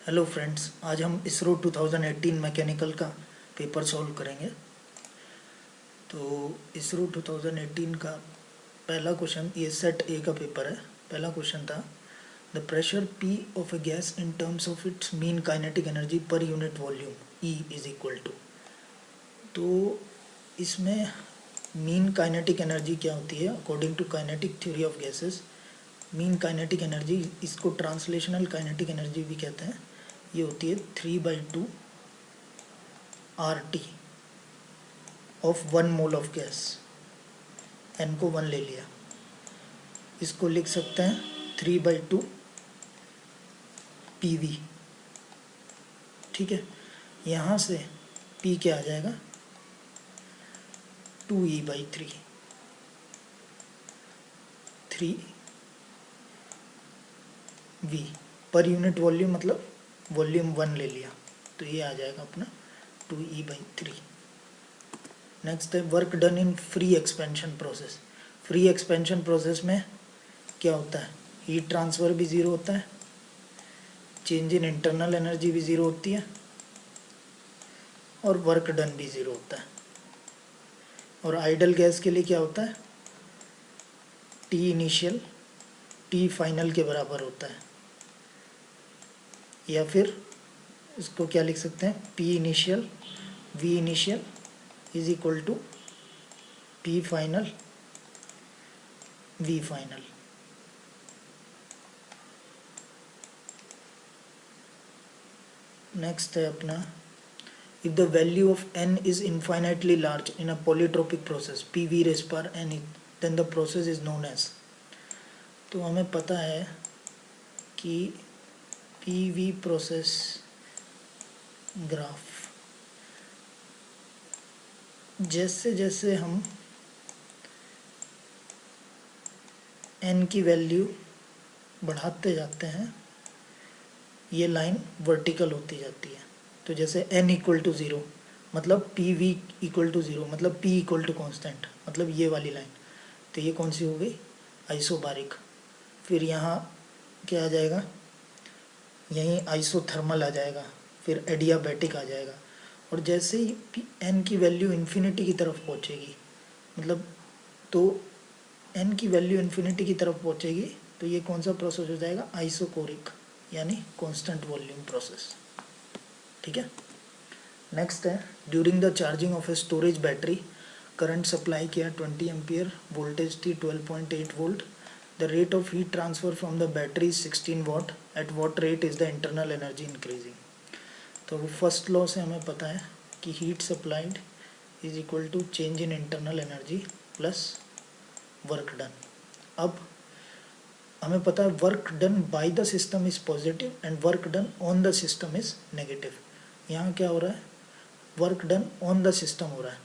Hello friends, आज हम ISRO 2018 mechanical का पेपर सॉल्व करेंगे। तो इसरो 2018 का पहला क्वेश्चन, ये सेट ए का पेपर है। पहला क्वेश्चन था the pressure P of a gas in terms of its mean kinetic energy per unit volume E is equal to. तो इसमें मीन काइनेटिक एनर्जी क्या होती है according to kinetic theory of gases. Mean kinetic energy, इसको translational kinetic energy भी कहते हैं, ये होती है 3/2 RT of 1 mole of gas. n को 1 ले लिया, इसको लिख सकते हैं 3/2 PV। ठीक है, यहाँ से P क्या आ जाएगा 2E/3 3V पर यूनिट वॉल्यूम, मतलब वॉल्यूम 1 ले लिया, तो ये आ जाएगा अपना 2E/3। नेक्स्ट है work done in free expansion process. Free expansion process में क्या होता है, हीट ट्रांसफ़र भी ज़ीरो होता है, चेंज इन इंटरनल एनर्जी भी ज़ीरो होती है, और वर्क डन भी ज़ीरो होता है। और आइडल गैस के लिए क्या होता है, टी इनिशियल टी फाइनल के बराबर होता है, या फिर इसको क्या लिख सकते हैं, P initial V initial is equal to P final V final. Next है अपना, if the value of n is infinitely large in a polytropic process PV raised per n, then the process is known as। तो हमें पता है कि PV process graph, जैसे जैसे हम n की वैल्यू बढ़ाते जाते हैं ये लाइन वर्टिकल होती जाती है। तो जैसे n इक्वल टू 0 मतलब PV इक्वल टू 0 मतलब P इक्वल टू कॉन्स्टेंट, मतलब ये वाली लाइन, तो ये कौन सी हो गई, आइसोबारिक। फिर यहाँ क्या आ जाएगा, यहीं आइसोथर्मल आ जाएगा, फिर एडियाबैटिक आ जाएगा। और जैसे ही n की वैल्यू इन्फिनिटी की तरफ पहुँचेगी, मतलब तो n की वैल्यू इन्फिनिटी की तरफ पहुँचेगी तो ये कौन सा प्रोसेस हो जाएगा, आइसोकोरिक, यानी कांस्टेंट वॉल्यूम प्रोसेस। ठीक है। नेक्स्ट है during the charging of a storage battery current supply किया 20 एम्पियर, वोल्टेज थी 12.8 volt, the rate of heat transfer from the battery 16 watt, at what rate is the internal energy increasing. तो first law से हमें पता है कि heat supplied is equal to change in internal energy plus work done. अब हमें पता है work done by the system is positive and work done on the system is negative. यहाँ क्या हो रहा है, work done on the system हो रहा है,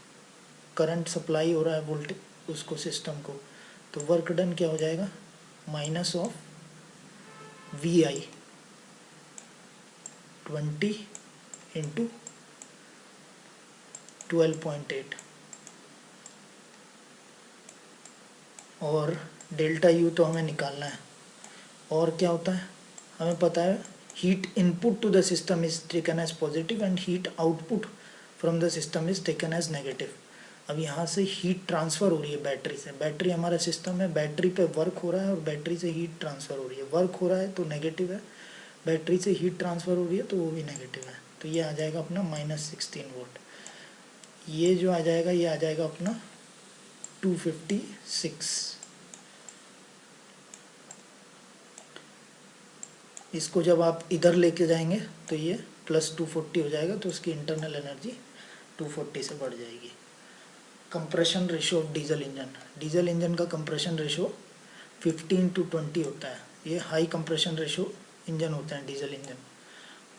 करंट सप्लाई हो रहा है वोल्टेज उसको सिस्टम को, तो वर्क डन क्या हो जाएगा, माइनस ऑफ VI 20 इंटू 12.8, और डेल्टा U तो हमें निकालना है। और क्या होता है, हमें पता है heat input to the system is taken as positive and heat output from the system is taken as negative. अब यहाँ से हीट ट्रांसफ़र हो रही है बैटरी से, बैटरी हमारा सिस्टम है, बैटरी पे वर्क हो रहा है और बैटरी से हीट ट्रांसफ़र हो रही है, वर्क हो रहा है तो नेगेटिव है, बैटरी से हीट ट्रांसफ़र हो रही है तो वो भी नेगेटिव है। तो ये आ जाएगा अपना -16 वोल्ट। ये जो आ जाएगा ये आ जाएगा अपना 256। इसको जब आप इधर लेके जाएंगे तो ये +240 हो जाएगा, तो उसकी इंटरनल एनर्जी 240 से बढ़ जाएगी। Compression ratio of diesel engine, diesel engine का कंप्रेशन रेशो 15:20 होता है। ये हाई कंप्रेशन रेशो इंजन होते हैं डीजल इंजन,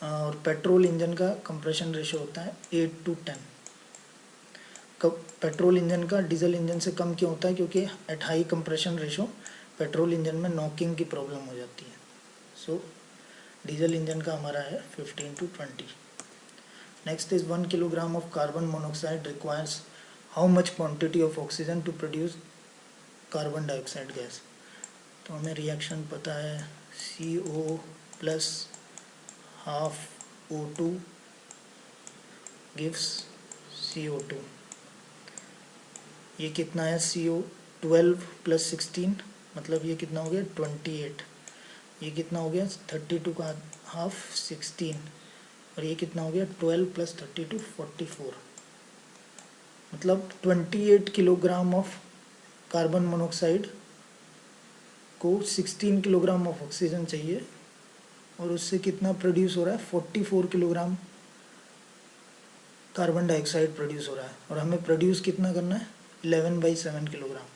और पेट्रोल इंजन का कंप्रेशन रेशो होता है 8:10। पेट्रोल इंजन का डीजल इंजन से कम क्यों होता है, क्योंकि at high compression ratio petrol engine में नॉकिंग की प्रॉब्लम हो जाती है। सो डीजल इंजन का हमारा है 15:20। Next is 1 kilogram of carbon monoxide requires how much quantity of oxygen to produce carbon dioxide gas. तो हमें रिएक्शन पता है CO plus half O2 gives CO2। ये कितना है CO12 + 16, मतलब ये कितना हो गया 28। ये कितना हो गया 32 का हाफ 16, और ये कितना हो गया 12 + 32 44, मतलब 28 किलोग्राम ऑफ कार्बन मोनोऑक्साइड को 16 किलोग्राम ऑफ ऑक्सीजन चाहिए, और उससे कितना प्रोड्यूस हो रहा है 44 किलोग्राम कार्बन डाइऑक्साइड प्रोड्यूस हो रहा है। और हमें प्रोड्यूस कितना करना है 11/7 किलोग्राम।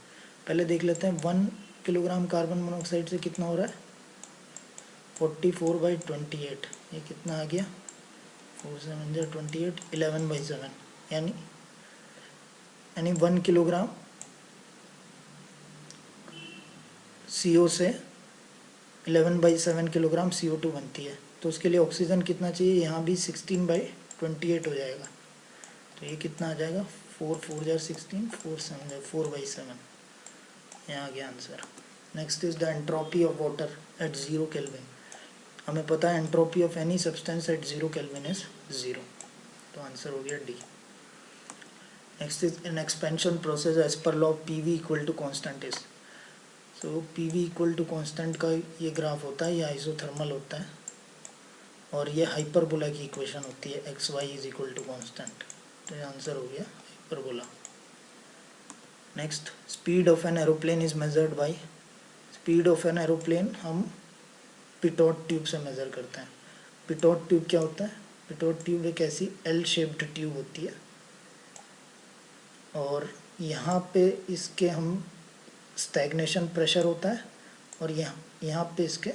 पहले देख लेते हैं 1 किलोग्राम कार्बन मोनोऑक्साइड से कितना हो रहा है 44/28, ये कितना आ गया 4 7 28, 11/7, यानी 1 किलोग्राम CO से 11/7 किलोग्राम CO2 बनती है। तो उसके लिए ऑक्सीजन कितना चाहिए, यहाँ भी 16/28 हो जाएगा। तो ये कितना आ जाएगा 4 4 16, 4 7 4/7, यहाँ आ गया answer. Next is the entropy of water at 0 kelvin. हमें पता है entropy of any substance at 0 kelvin is 0, तो आंसर हो गया D. Next is an expansion process as per law PV = constant is. So PV = constant का ये graph होता है, ये आइसोथर्मल होता है, और ये हाइपरबोला की इक्वेशन होती है XY = कांस्टेंट। तो ये आंसर हो गया hyperbola. Next, speed of an aeroplane is measured by. Speed of an aeroplane हम पिटोट ट्यूब से मेज़र करते हैं। पिटोट ट्यूब क्या होता है, पिटोट ट्यूब एक ऐसी L शेप्ड ट्यूब होती है, और यहाँ पे इसके हम स्टैग्नेशन प्रेशर होता है, और यहाँ पे इसके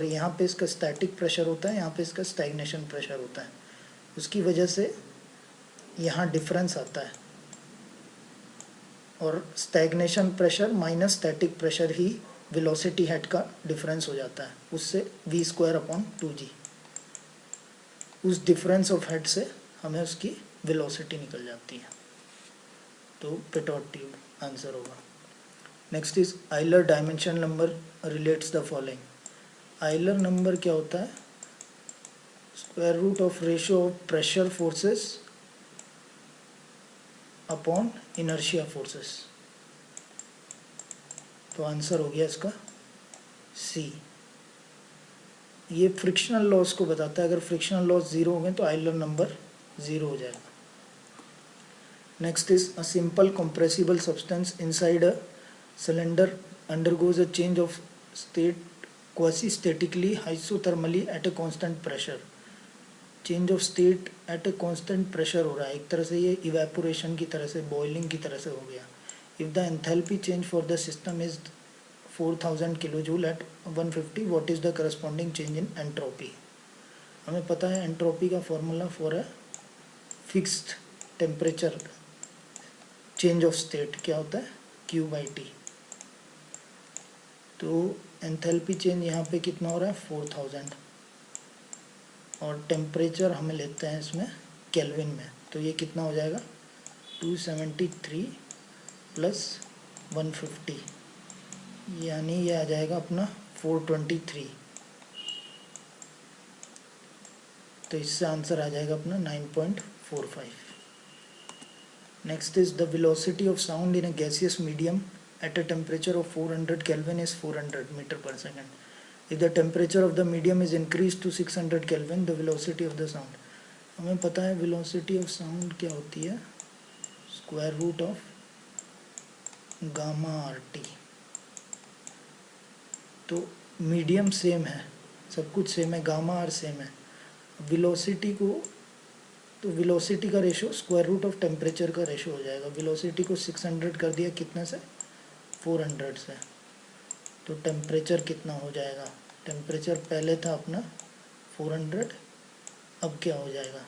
यहाँ पे इसका स्टैटिक प्रेशर होता है, यहाँ पे इसका स्टैग्नेशन प्रेशर होता है। उसकी वजह से यहाँ डिफरेंस आता है, और stagnation pressure minus static pressure ही वेलोसिटी हेड का डिफरेंस हो जाता है, उससे v²/2g। उस डिफरेंस ऑफ हेड से हमें उसकी वेलोसिटी निकल जाती है। तो पिटोट ट्यूब आंसर होगा। Next is Euler dimension number relates the following. Euler number क्या होता है, √of ratio of pressure forces upon inertia forces. तो आंसर हो गया इसका C। ये फ्रिक्शनल लॉस को बताता है, अगर फ्रिक्शनल लॉस 0 हो गए तो आइलर नंबर 0 हो जाएगा। Next is a simple compressible substance inside a cylinder undergoes a change of state quasi statically isothermally at a constant pressure. Change of state at a constant pressure हो रहा है, एक तरह से ये इवेपोरेशन की तरह से, बॉइलिंग की तरह से हो गया। If the enthalpy change for the system is 4000 kilojoule at 150, what is the corresponding change in entropy. हमें पता है एंट्रोपी का formula for a fixed temperature change of state क्या होता है Q/T। तो एंथैल्पी चेंज यहाँ पे कितना हो रहा है 4000, और टेम्परेचर हमें लेते हैं इसमें केल्विन में, तो ये कितना हो जाएगा 273 + 150, यानी ये आ जाएगा अपना 423। तो इससे आंसर आ जाएगा अपना 9.45। Next is the velocity of sound in a gaseous medium at a temperature of 400 Kelvin is 400 metre per second. If the temperature of the medium is increased to 600 Kelvin, the velocity of the sound। हमें पता है velocity of sound क्या होती है, √of gamma RT। तो medium same है, सब कुछ सेम है, गामा R सेम है। वेलोसिटी को, तो वेलोसिटी का रेशो √of टेम्परेचर का रेशो हो जाएगा। वेलोसिटी को 600 कर दिया कितने से 400 से, तो टेम्परेचर कितना हो जाएगा, टेम्परेचर पहले था अपना 400, अब क्या हो जाएगा,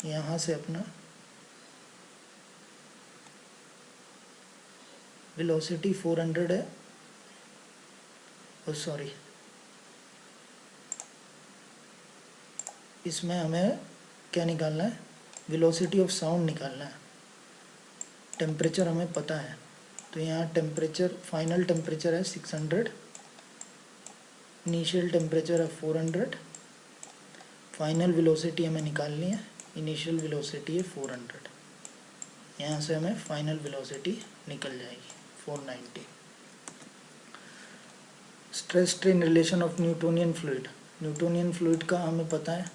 यहाँ से अपना वेलोसिटी 400 है, सॉरी इसमें हमें क्या निकालना है, वेलोसिटी ऑफ साउंड निकालना है। टेम्परेचर हमें पता है, तो यहाँ टेम्परेचर फाइनल टेम्परेचर है 600, इनिशियल टेम्परेचर है 400, फाइनल वेलोसिटी हमें निकालनी है, इनिशियल वेलोसिटी है 400, यहाँ से हमें फाइनल वेलोसिटी निकल जाएगी 490। Stress strain relation of Newtonian fluid, Newtonian fluid का हमें पता है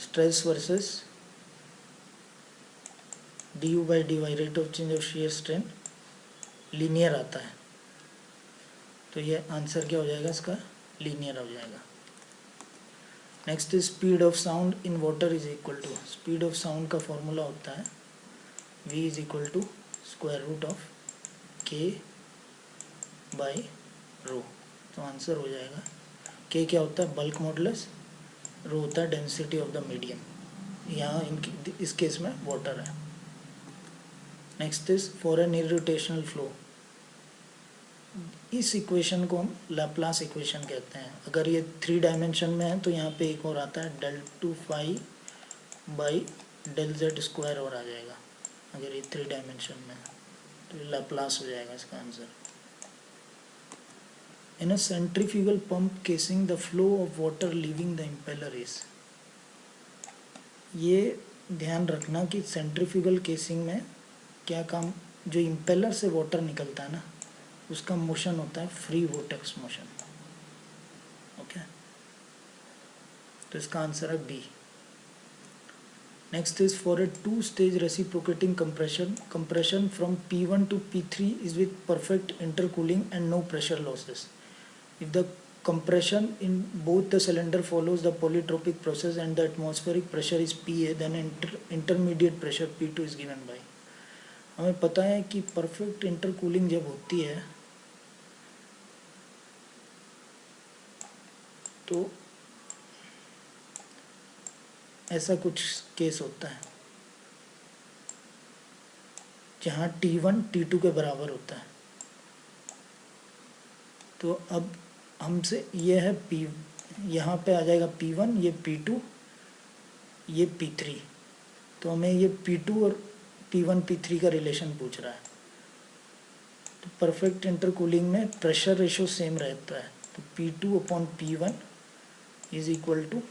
stress versus du by dy, rate of change of shear strain linear आता है, तो ये आंसर क्या हो जाएगा इसका, लीनियर हो जाएगा। Next is speed of sound in water is equal to, speed of sound का फॉर्मूला होता है v is equal to square root of k by rho, तो आंसर हो जाएगा k क्या होता है बल्क मॉडुलस, रो होता है डेंसिटी ऑफ द मीडियम, यहाँ इस केस में वाटर है। Next is for an irrotational flow, इस इक्वेशन को हम लैप्लास इक्वेशन कहते हैं। अगर ये 3 डायमेंशन में है तो यहाँ पे एक और आता है del 2 phi by del z square और आ जाएगा, अगर ये 3 डायमेंशन में है तो लैप्लास हो जाएगा इसका answer. In a centrifugal pump casing the flow of water leaving the impeller is, ये ध्यान रखना कि सेंट्रीफ्यूगल केसिंग में क्या काम, जो इम्पेलर से वाटर निकलता है ना उसका मोशन होता है फ्री वोर्टेक्स मोशन, ओके, तो इसका आंसर है B. Next is for a 2 stage reciprocating compression from P1 to P3 is with perfect intercooling and no pressure losses. If the compression in both the cylinder follows the polytropic process and the atmospheric pressure is PA, then intermediate pressure P2 is given by, हमें पता है कि perfect intercooling जब होती है तो ऐसा कुछ केस होता है जहाँ T1 T2 के बराबर होता है, तो अब हमसे ये है P, यहाँ पे आ जाएगा P1, ये P2, ये P3, तो हमें ये P2 और P1 P3 का रिलेशन पूछ रहा है। तो परफेक्ट इंटरकूलिंग में प्रेशर रेशो सेम रहता है, तो P2 upon P1 is equal to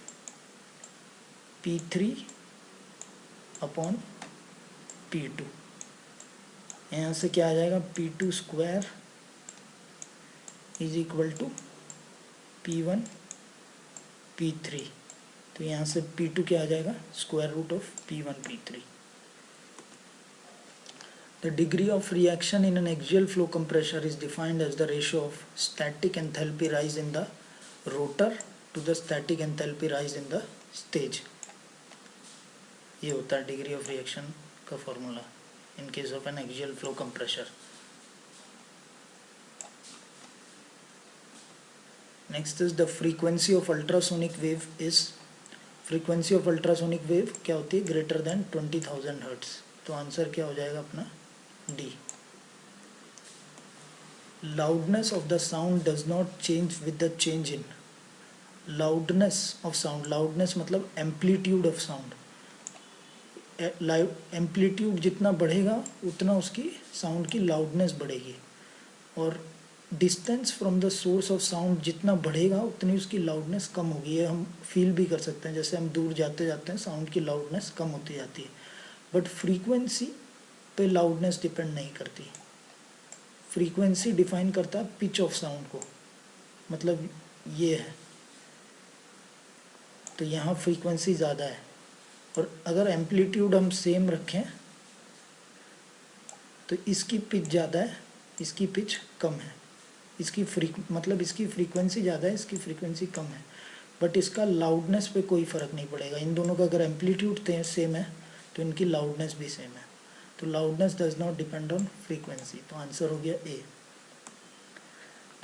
P3 upon P2, यहाँ से क्या आ जाएगा P2 square is equal to P1 P3, तो यहाँ से P2 क्या आ जाएगा square root of P1 P3। The degree of reaction in an axial flow compressor is defined as the ratio of static enthalpy rise in the rotor to the static enthalpy rise in the stage, ये होता है degree of reaction का formula in case of an axial flow compressor। Next is the frequency of ultrasonic wave is, frequency of ultrasonic wave क्या होती है greater than 20,000 hertz, तो answer क्या हो जाएगा अपना D। Loudness of the sound does not change with the change in, loudness of sound, loudness मतलब amplitude of sound, amplitude जितना बढ़ेगा उतना उसकी साउंड की लाउडनेस बढ़ेगी, और distance from the source of sound जितना बढ़ेगा उतनी उसकी लाउडनेस कम होगी। ये हम फील भी कर सकते हैं, जैसे हम दूर जाते जाते हैं साउंड की लाउडनेस कम होती जाती है, बट फ्रीक्वेंसी पे लाउडनेस डिपेंड नहीं करती। फ्रीक्वेंसी डिफाइन करता है पिच ऑफ साउंड को, मतलब ये है, तो यहाँ फ्रीक्वेंसी ज़्यादा है, और अगर एम्पलीट्यूड हम सेम रखें तो इसकी पिच ज़्यादा है, इसकी पिच कम है, इसकी मतलब इसकी फ्रीक्वेंसी ज़्यादा है, इसकी फ्रीक्वेंसी कम है, बट इसका लाउडनेस पे कोई फ़र्क नहीं पड़ेगा। इन दोनों का अगर एम्पलीट्यूड सेम है तो इनकी लाउडनेस भी सेम है, तो loudness does not depend on frequency, तो आंसर हो गया A.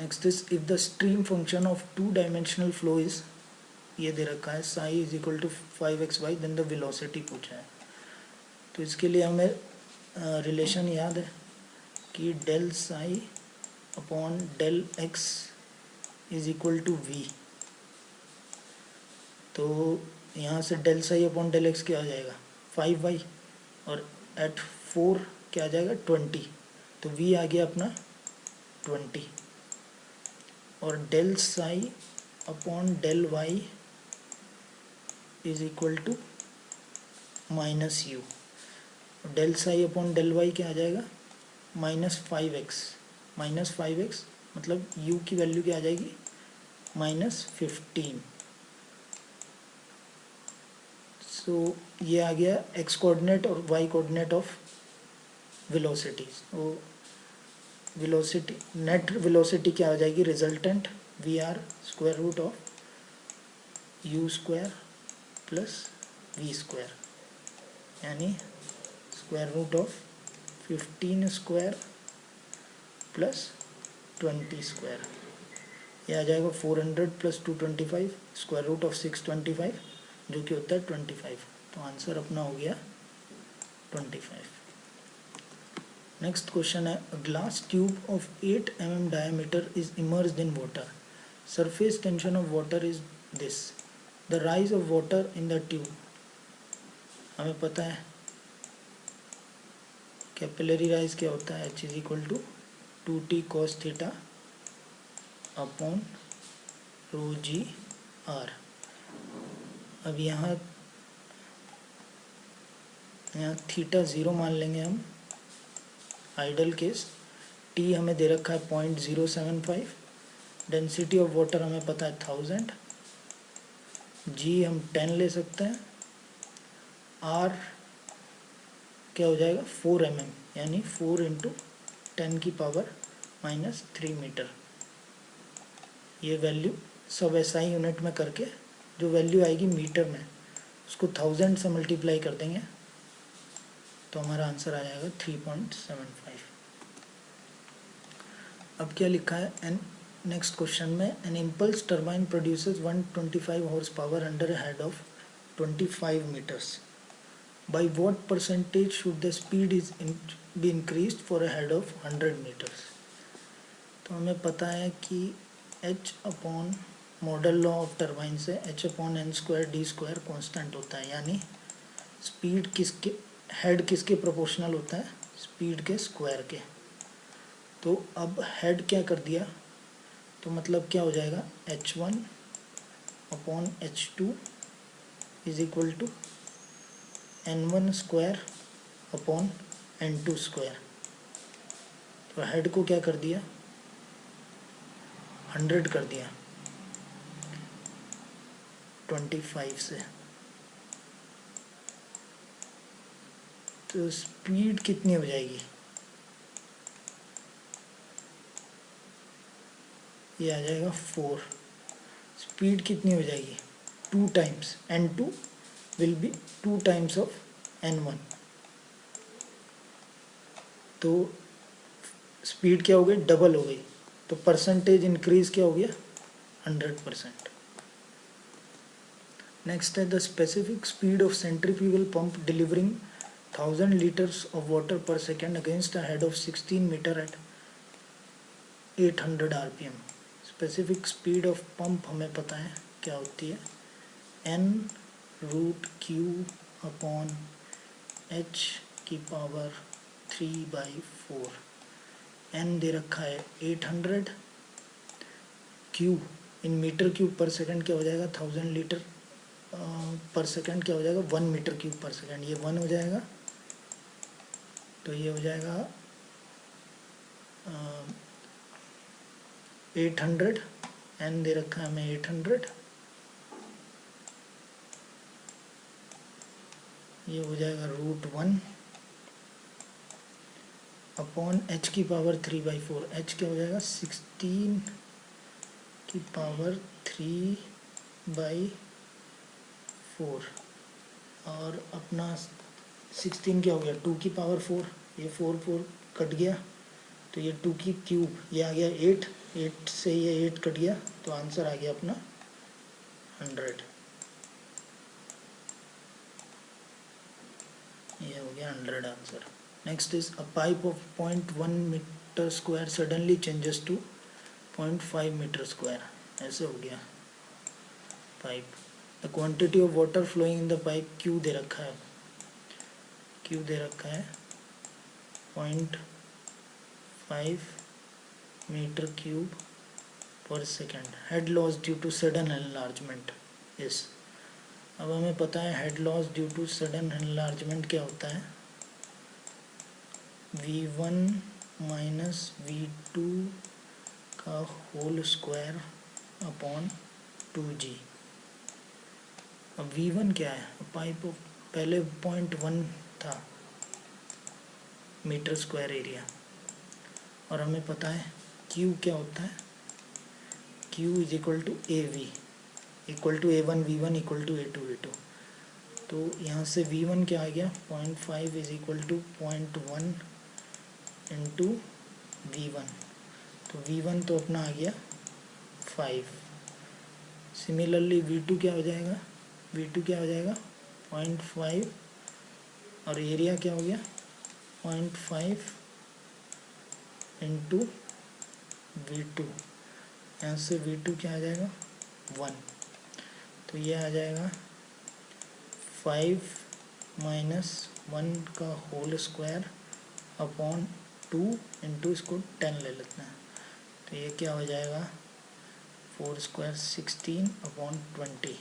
Next is if the stream function of 2 dimensional flow is, ये दे रखा है psi is equal to 5xy, then the velocity पूछा है, तो इसके लिए हमें रिलेशन याद है कि del psi upon del x is equal to v, तो यहाँ से del psi upon del x क्या आ जाएगा 5y, और एट 4 क्या आ जाएगा 20, तो v आ गया अपना 20, और del psi upon del y is equal to minus u, del psi upon del y क्या आ जाएगा, -5x, -5x मतलब u की वैल्यू क्या आ जाएगी, -15। सो ये आ गया x कोऑर्डिनेट और y कोऑर्डिनेट ऑफ वेलोसिटीज। तो वेलोसिटी, नेट वेलोसिटी क्या हो जाएगी, resultant V R square root of U square plus V square, यानी square root of 15 square plus 20 square, ये आ जाएगा 400 प्लस 225 स्क्वायर रूट ऑफ 625 जो कि होता है 25। तो आंसर अपना हो गया 25। नेक्स्ट क्वेश्चन है, a glass tube of 8 mm diameter is immersed in water, surface tension of water is this, the rise of water in the tube. हमें पता है कैपिलरी राइज क्या होता है, h is equal to 2t cos theta upon rho g r. अब यहाँ theta 0 मान लेंगे हम, आइडल केस। टी हमें दे रखा है 0.075, डेंसिटी ऑफ वाटर हमें पता है 1000, जी हम 10 ले सकते हैं, आर क्या हो जाएगा 4 mm, यानी 4 इंटू 10 की पावर -3 मीटर। ये वैल्यू सब SI यूनिट में करके जो वैल्यू आएगी मीटर में उसको 1000 से मल्टीप्लाई कर देंगे तो हमारा आंसर आ जाएगा 3.75। अब क्या लिखा है, एन नेक्स्ट क्वेश्चन में, an impulse turbine produces 125 horse power under a head of 25 metres, by what percentage should the speed is be increased for a head of 100 metres. तो हमें पता है कि h upon model law of turbine से h upon N square D square constant होता है, यानी speed किसके, हेड किसके प्रोपोर्शनल होता है, स्पीड के स्क्वायर के। तो अब हेड क्या कर दिया, तो मतलब क्या हो जाएगा, h1 upon h2 is equal to n1 square upon n2 square. तो हेड को क्या कर दिया, 100 कर दिया 25 से, तो स्पीड कितनी हो जाएगी, ये आ जाएगा 4। स्पीड कितनी हो जाएगी, 2 times, n2 will be 2 times of n1। तो स्पीड क्या हो गई, डबल हो गई, तो परसेंटेज इंक्रीज क्या हो गया, 100%। नेक्स्ट है, the specific speed of centrifugal pump delivering 1000 litres of water per second against a head of 16 metre at 800 RPM। Specific speed of pump हमें पता है क्या होती है, n root Q upon h की पावर 3/4, n दे रखा है 800, Q in metre cube per second क्या हो जाएगा, 1000 लीटर पर सेकंड क्या हो जाएगा, 1 मीटर क्यूब पर सेकंड, ये 1 हो जाएगा, तो ये हो जाएगा 800, n दे रखा है हमें 800, ये हो जाएगा √1 अपॉन h की पावर 3/4, h क्या हो जाएगा 16 की पावर 3/4, और अपना 16 क्या हो गया, 2 की पावर 4, ये 4 कट गया, तो ये 2 की क्यूब, ये आ गया 8 से ये 8 कट गया, तो आंसर आ गया अपना 100। ये हो गया 100 answer. Next is, a pipe of 0.1 metre square suddenly changes to 0.5 metre square, ऐसे हो गया pipe. The quantity of water flowing in the pipe Q दे रखा है, क्यू दे रखा है 0.5 metre cube per second, head loss due to sudden enlargement is, अब हमें पता है head loss due to sudden enlargement क्या होता है, V1 माइनस V2 का होल स्क्वायर अपॉन 2G। अब V1 क्या है, पाइप पहले 0.1 था मीटर स्क्वायर एरिया, और हमें पता है Q क्या होता है, Q is equal to AV equal to A1 V1 equal to A2 V2। तो यहाँ से V1 क्या आ गया, 0.5 is equal to 0.1 into V1, तो V1 तो अपना आ गया 5। सिमिलरली V2 क्या हो जाएगा, V2 क्या हो जाएगा 0.5, और एरिया क्या हो गया 0.5 इंटू V2, यहाँ से V2 क्या आ जाएगा 1, तो ये आ जाएगा 5 माइनस 1 का होल स्क्वायर अपॉन 2 इंटू इसको 10 ले लेते हैं, तो ये क्या हो जाएगा 4 स्क्वायर 16 अपॉन 20,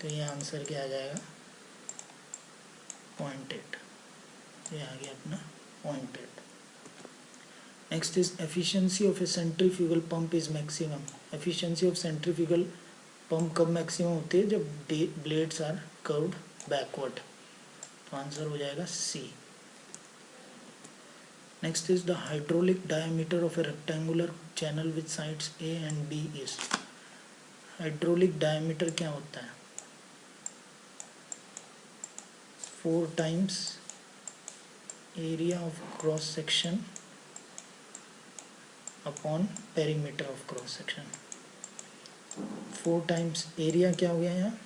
तो ये आंसर क्या आ जाएगा 0.8, ये आ गया अपना 0.8। Next is efficiency of a centrifugal pump is maximum. Efficiency of centrifugal pump कब मैक्सिमम होती है, जब ब्लेड्स आर कर्व्ड बैकवर्ड, तो आंसर हो जाएगा C. Next is the hydraulic diameter of a rectangular channel with sides a and b is. Hydraulic diameter क्या होता है, 4 times area of cross section upon perimeter of cross section. 4 times area क्या हो गया, यहाँ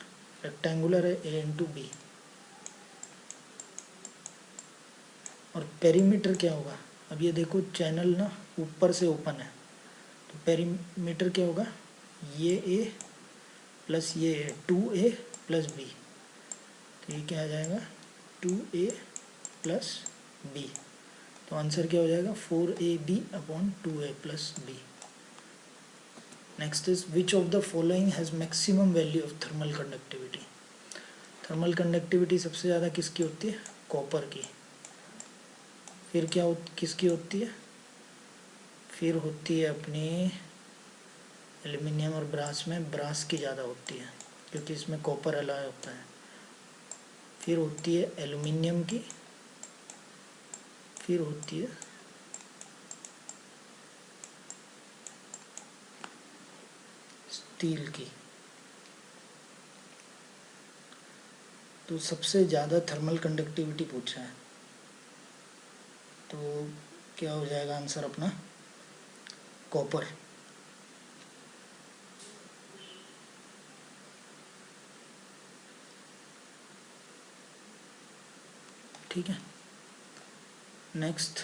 rectangular है ए into B, और perimeter क्या होगा, अब ये देखो चैनल ना ऊपर से ओपन है, तो पेरीमीटर क्या होगा, ये ए प्लस ये ए, 2A प्लस बी, तो ये क्या आ जाएगा 2A प्लस बी, तो आंसर क्या हो जाएगा 4AB upon 2A plus B. Next is which of the following has maximum value of thermal conductivity. Thermal conductivity सबसे ज़्यादा किसकी होती है, कॉपर की, फिर क्या किसकी होती है, फिर होती है अपनी एल्युमिनियम और ब्रास में ब्रास की ज़्यादा होती है क्योंकि इसमें कॉपर अलॉय होता है, फिर होती है एल्युमिनियम की, फिर होती है स्टील की। तो सबसे ज़्यादा थर्मल कंडक्टिविटी पूछा है, तो क्या हो जाएगा आंसर अपना कॉपर। ठीक है, नेक्स्ट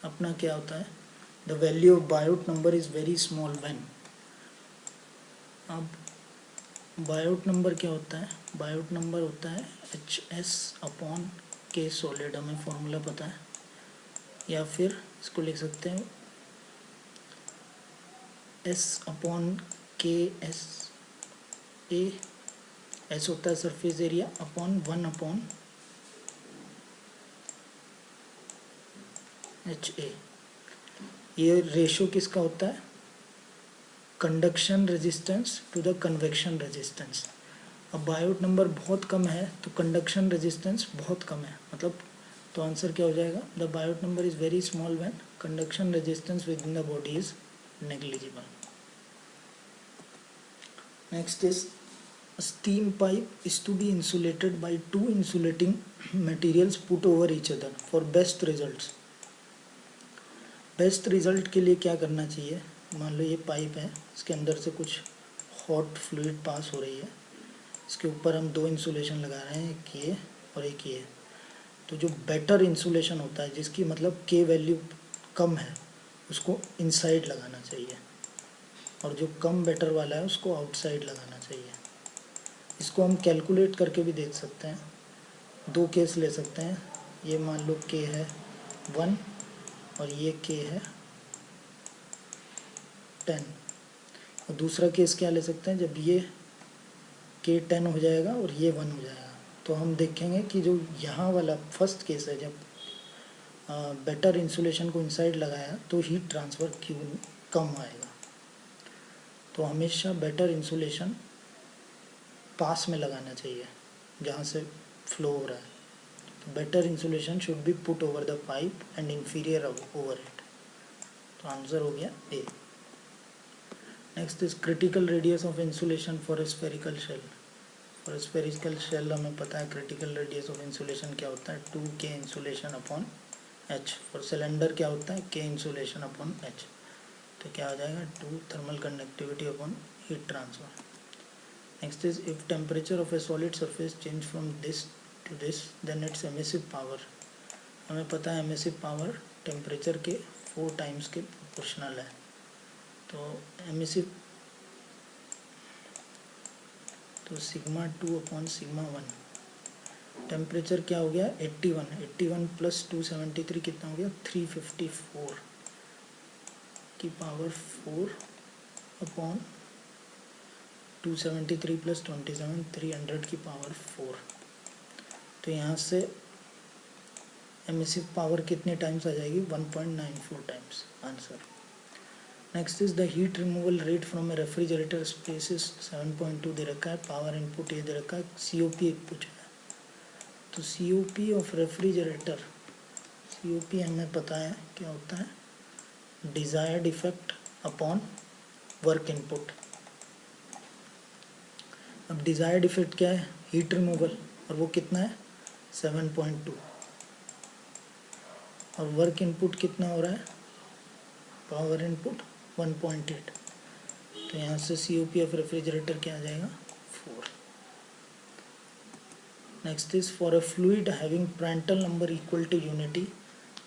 अपना क्या होता है, the value of Biot number is very small when. अब बायोट नंबर क्या होता है, बायोट नंबर होता है HS अपॉन K सॉलिड, हमें फॉर्मूला पता है, या फिर इसको लिख सकते हैं S अपॉन KS, S होता है surface area upon 1 upon HA। ये रेशो किसका होता है, conduction resistance to the convection resistance. अब बायोट नंबर बहुत कम है तो कंडक्शन रेजिस्टेंस बहुत कम है, मतलब तो आंसर क्या हो जाएगा, the Biot number is very small when conduction resistance with in the body is negligible. Next is steam pipe is to be insulated by 2 insulating materials put over each other for best results। Best result के लिए क्या करना चाहिए, मान लो ये pipe है, इसके अंदर से कुछ हॉट फ्लूइड पास हो रही है, इसके ऊपर हम 2 इंसुलेशन लगा रहे हैं, एक ये और एक ये, तो जो बेटर इंसुलेशन होता है जिसकी मतलब के वैल्यू कम है उसको इनसाइड लगाना चाहिए, और जो कम बेटर वाला है उसको आउटसाइड लगाना चाहिए। इसको हम कैलकुलेट करके भी देख सकते हैं, 2 केस ले सकते हैं, ये मान लो के है 1 और ये के है 10, और दूसरा केस क्या ले सकते हैं, जब ये के 10 हो जाएगा और ये 1 हो जाएगा। तो हम देखेंगे कि जो यहाँ वाला फर्स्ट केस है, जब बेटर इंसुलेशन को इनसाइड लगाया तो हीट ट्रांसफ़र क्यों कम आएगा। तो हमेशा बेटर इंसुलेशन पास में लगाना चाहिए जहाँ से फ्लो हो रहा है। तो better insulation should be put over the pipe and inferior over it. तो आंसर हो गया A. Next is critical radius of insulation for a spherical shell. For spherical shell हमें पता है क्रिटिकल रेडियस ऑफ इंसुलेशन क्या होता है, 2k insulation upon h। For cylinder क्या होता है, k इंसुलेशन अपॉन h। तो क्या हो जाएगा, 2 thermal conductivity upon heat transfer. Next is if temperature of a solid surface change from this to this then its emissive power. हमें पता है एमिसिव पावर टेम्परेचर के 4 टाइम्स के प्रोपोर्शनल है। तो एमिसिव तो सिग्मा 2 अपॉन सिग्मा 1। टेम्परेचर क्या हो गया, 81 प्लस 273 कितना हो गया, 354 की पावर 4 अपॉन 273 प्लस 27 300 की पावर 4। तो यहाँ से एमिसिव पावर कितने टाइम्स आ जाएगी, 1.94 times answer. Next is the heat removal rate from a refrigerator spaces 7.2 दे रखा है, पावर इनपुट ये दे रखा है, COP एक पूछा है। तो COP ऑफ रेफ्रिजरेटर, COP हमें पता है क्या होता है, desired effect upon work input. अब डिजायर्ड इफेक्ट क्या है, हीट रिमूवल, और वो कितना है 7.2, और वर्क इनपुट कितना हो रहा है, पावर इनपुट 1.8। तो यहाँ से COP ऑफ रेफ्रिजरेटर क्या आ जाएगा, 4। Next is for a fluid having Prandtl number equal to unity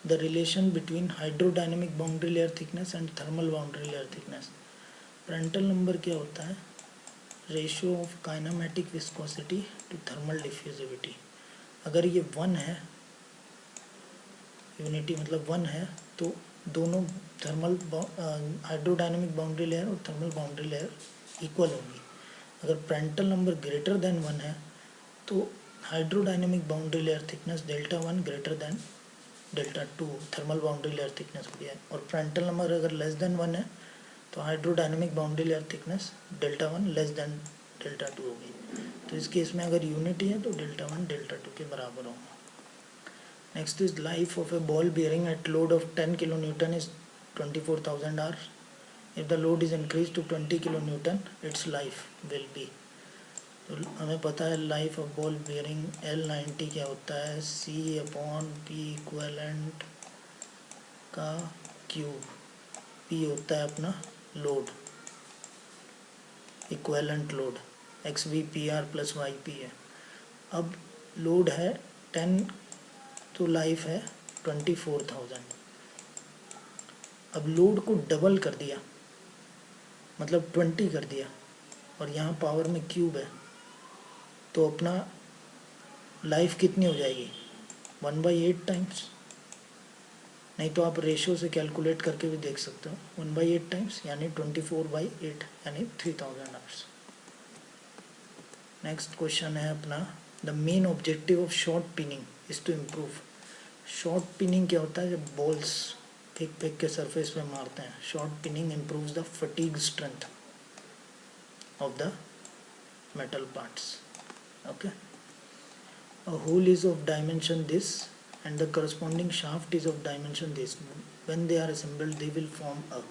the relation between hydrodynamic boundary layer thickness and thermal boundary layer thickness. Prandtl number क्या होता है, ratio of kinematic viscosity to thermal diffusivity. अगर ये 1 है, unity मतलब 1 है, तो दोनों थर्मल हाइड्रोडायनेमिक बाउंड्री लेयर और थर्मल बाउंड्री लेयर इक्वल होगी। अगर प्रांटल नंबर ग्रेटर देन 1 है तो hydrodynamic boundary layer thickness Δ1 greater than Δ2 thermal boundary layer thickness होगी है। और प्रांटल नंबर अगर लेस देन 1 है तो hydrodynamic boundary layer thickness Δ1 less than Δ2 होगी। तो इस केस में अगर यूनिटी है तो Δ1 Δ2 के बराबर होगा। Next is life of a ball bearing at load of 10 kilo newton is 24,000 hours. If the load is increase to 20 kilo newton its life will be. तो हमें पता है life of ball bearing L90 क्या होता है, C/P equivalent का cube, P होता है अपना load, equivalent load XVPR plus YP है। अब लोड है 10 तो लाइफ है 24,000। अब लोड को डबल कर दिया मतलब 20 कर दिया, और यहाँ पावर में क्यूब है, तो अपना लाइफ कितनी हो जाएगी 1/8 टाइम्स। नहीं तो आप रेशियो से कैलकुलेट करके भी देख सकते हो, 1/8 टाइम्स यानी 24/8 यानी 3000 आवर्स। नेक्स्ट क्वेश्चन है अपना, the main objective of shot peening is to improve. Shot peening क्या होता है, जब बॉल्स फेंक के सरफेस पे मारते हैं, short pinning improves the fatigue strength of the metal parts. Okay, a hole is of dimension this and the corresponding shaft is of dimension this. When they are assembled they will form a.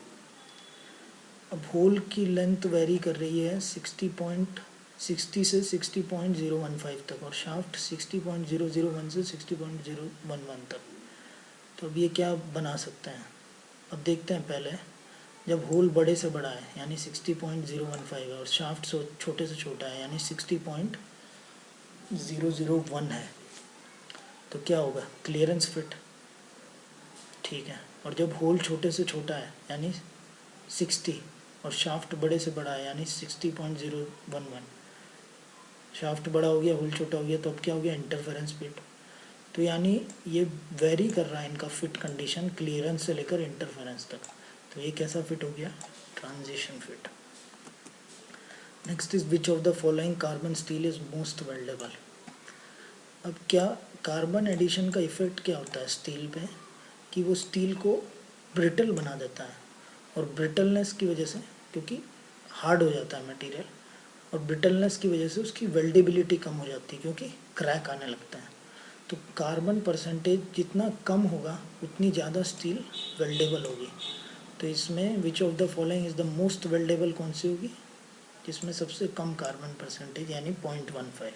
अब whole की length very कर रही है 60 से 60.015 तक, और shaft 60.001 से 60.011 तक। तो अब ये क्या बना सकते हैं, अब देखते हैं। पहले जब होल बड़े से बड़ा है यानी 60.015 है, और शाफ्ट छोटे से छोटा है यानी 60.001 है, तो क्या होगा, क्लियरेंस फिट, ठीक है। और जब होल छोटे से छोटा है यानी 60 और शाफ्ट बड़े से बड़ा है यानी 60.011, शाफ्ट बड़ा हो गया होल छोटा हो गया, तो अब क्या हो गया, इंटरफेरेंस फिट। तो यानी ये वेरी कर रहा है इनका फिट कंडीशन क्लियरेंस से लेकर इंटरफेरेंस तक। तो ये कैसा फिट हो गया, transition fit. Next is which of the following carbon steel is most weldable. अब क्या कार्बन एडिशन का इफेक्ट क्या होता है स्टील पे कि वो स्टील को ब्रिटल बना देता है, और ब्रिटलनेस की वजह से, क्योंकि हार्ड हो जाता है मटेरियल, और ब्रिटलनेस की वजह से उसकी वेल्डेबिलिटी कम हो जाती है क्योंकि क्रैक आने लगता है। तो कार्बन परसेंटेज जितना कम होगा उतनी ज़्यादा स्टील वेल्डेबल होगी। तो इसमें which of the following is the most weldable कौन सी होगी, जिसमें सबसे कम कार्बन परसेंटेज यानी 0.15।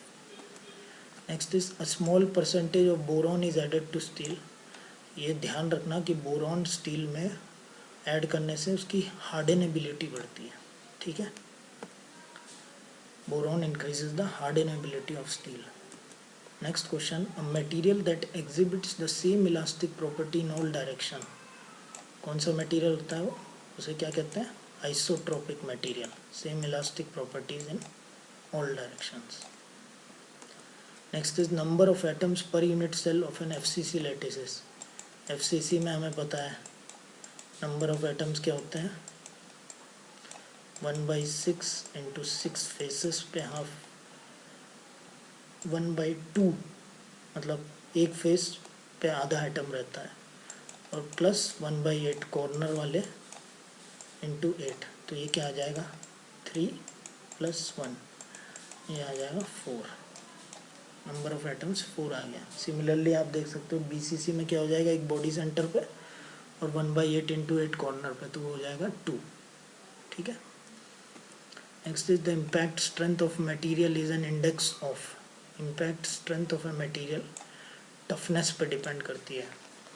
Next is a small percentage of boron is added to steel. ये ध्यान रखना कि बोरॉन स्टील में ऐड करने से उसकी हार्डनेबिलिटी बढ़ती है, ठीक है। Boron increases the hardenability of steel. Next question, a material that exhibits the same elastic property in all direction. कौन सा मटेरियल होता है वो, उसे क्या कहते हैं, isotropic material, same elastic properties in all directions. Next is number of atoms per unit cell of an FCC lattice. FCC में हमें पता है नंबर ऑफ एटम्स क्या होते हैं, 1/6 इंटू 6 फेसेस पे हाफ, 1/2 मतलब एक फेस पे आधा एटम रहता है, और प्लस 1/8 कॉर्नर वाले इंटू 8, तो ये क्या आ जाएगा 3 + 1, ये आ जाएगा 4। नंबर ऑफ एटम्स 4 आ गया। सिमिलरली आप देख सकते हो बीसीसी में क्या हो जाएगा, एक बॉडी सेंटर पे और 1/8 इंटू 8 कॉर्नर पे, तो वो हो जाएगा 2, ठीक है। Next is the impact strength of material is an index of. Impact strength of a material toughness पे डिपेंड करती है।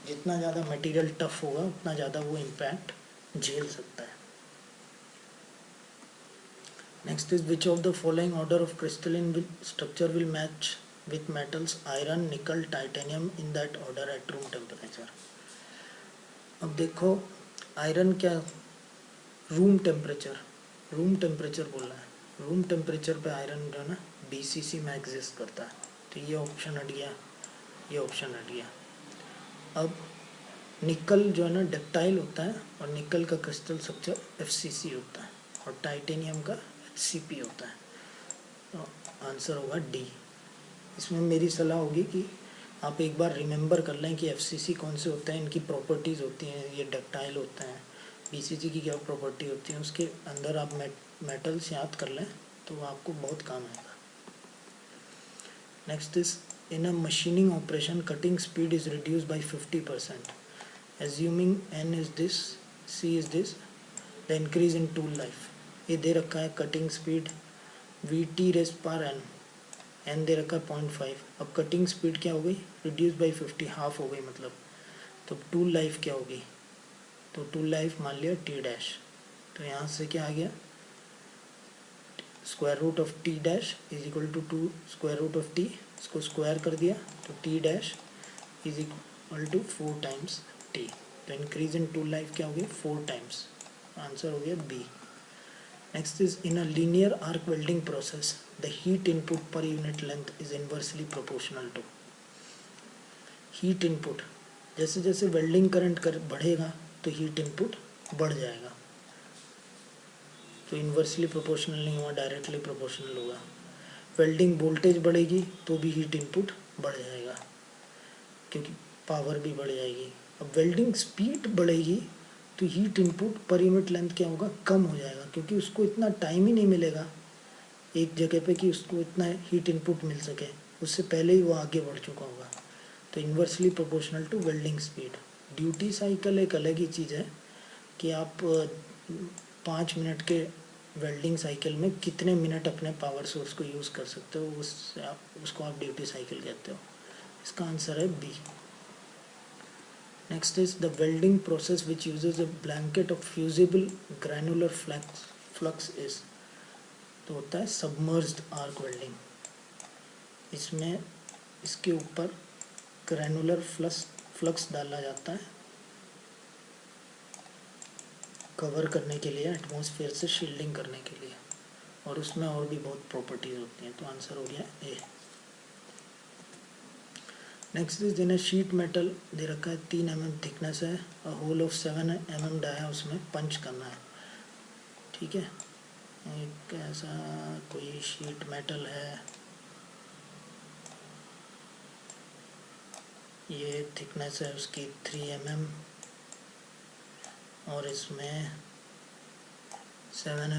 जितना ज़्यादा मटेरियल टफ होगा उतना ज़्यादा वो इम्पैक्ट झेल सकता है। Next is which of the following order of crystalline structure will match with metals iron nickel titanium in that order at room temperature। अब देखो आयरन क्या, रूम टेम्परेचर बोल रहा है, रूम टेम्परेचर पे आयरन जो है ना बीसीसी में एग्जिस्ट करता है, तो ये ऑप्शन हट गया, ये ऑप्शन हट गया। अब निकल जो है ना डक्टाइल होता है, और निकल का क्रिस्टल स्ट्रक्चर एफसीसी होता है, और टाइटेनियम का एचसीपी होता है, तो आंसर होगा डी। इसमें मेरी सलाह होगी कि आप एक बार रिमेंबर कर लें कि एफसीसी कौन से होते हैं, इनकी प्रॉपर्टीज़ होती हैं, ये डक्टाइल होते हैं, बीसीसी की क्या प्रॉपर्टी होती है, उसके अंदर आप मेटल्स याद कर लें तो आपको बहुत काम आएगा। Next is in a machining operation cutting speed is reduce by 50%, assuming n is this, C is this, the increase in tool life. ये दे रखा है कटिंग स्पीड VT/N, एन दे रखा है 0.5। अब कटिंग स्पीड क्या हो गई, रिड्यूस बाई 50, हाफ हो गई मतलब, तो टूल लाइफ क्या होगी, तो टूल लाइफ मान लिया T', तो यहाँ से क्या आ गया, square root of T' is equal to 2 square root of T, इसको स्क्वायर कर दिया तो T' is equal to 4 times T, तो इंक्रीज इन टूल लाइफ क्या होगी 4 टाइम्स, आंसर हो गया B. Next is in a linear arc welding process, the heat input per unit length is inversely proportional to। heat input, जैसे जैसे welding current बढ़ेगा तो heat input बढ़ जाएगा, तो इन्वर्सली प्रोपोर्शनल नहीं हुआ, डायरेक्टली प्रोपोर्शनल होगा। वेल्डिंग वोल्टेज बढ़ेगी तो भी हीट इनपुट बढ़ जाएगा क्योंकि पावर भी बढ़ जाएगी। अब वेल्डिंग स्पीड बढ़ेगी तो heat input per unit length क्या होगा, कम हो जाएगा, क्योंकि उसको इतना टाइम ही नहीं मिलेगा एक जगह पे कि उसको इतना हीट इनपुट मिल सके, उससे पहले ही वो आगे बढ़ चुका होगा, तो inversely proportional to welding speed. Duty cycle एक अलग ही चीज़ है कि आप 5 मिनट के वेल्डिंग साइकिल में कितने मिनट अपने पावर सोर्स को यूज़ कर सकते हो, उसको आप ड्यूटी साइकिल कहते हो। इसका आंसर है B. Next is the welding process which uses a blanket of fusible granular flux is, तो होता है submerged arc welding। इसमें इसके ऊपर ग्रैनुलर फ्लक्स डाला जाता है कवर करने के लिए, एटमॉस्फेयर से शील्डिंग करने के लिए, और उसमें और भी बहुत प्रॉपर्टीज होती हैं, तो आंसर हो गया A. Next is in sheet metal दे रखा है 3 mm थिकनेस है, होल ऑफ 7 mm डाया उसमें पंच करना है, ठीक है। एक ऐसा कोई शीट मेटल है, ये थिकनेस है उसकी 3 mm और इसमें 7 mm